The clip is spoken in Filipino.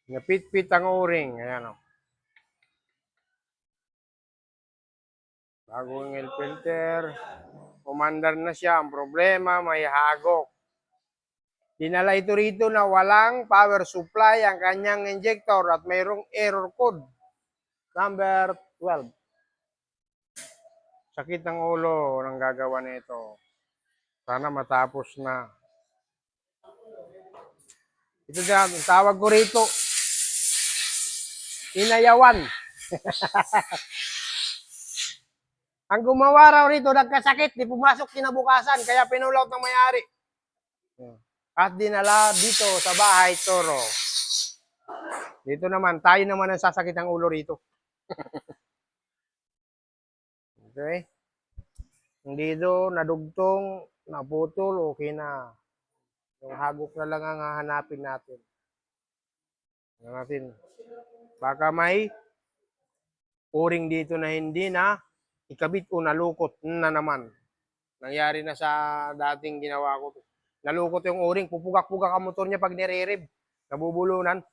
Napitpit ang o-ring. Ayan o. Bagong air filter. Umandar na siya. Ang problema, may hagok. Dinala ito rito na walang power supply ang kanyang injector at mayroong error code. Number 12. Sakit ng ulo ng gagawa nito. Sana matapos na. Ito dyan, tawag ko rito. Inayawan. Ang gumawa raw rito, nagkasakit, di pumasok kinabukasan, kaya pinulaut ng may-ari. At dinala dito sa bahay, Toro. Dito naman, tayo naman ang sasakit ng ulo rito. Okay? Hindi do, nadugtong, naputol, okay na. Yung hagok na lang ang hahanapin natin. Baka may o-ring dito na hindi na ikabit o nalukot na naman. Nangyari na sa dating ginawa ko. Nalukot yung o-ring, pupugak-pugak ang motor niya pag nire-rev. Nabubulunan.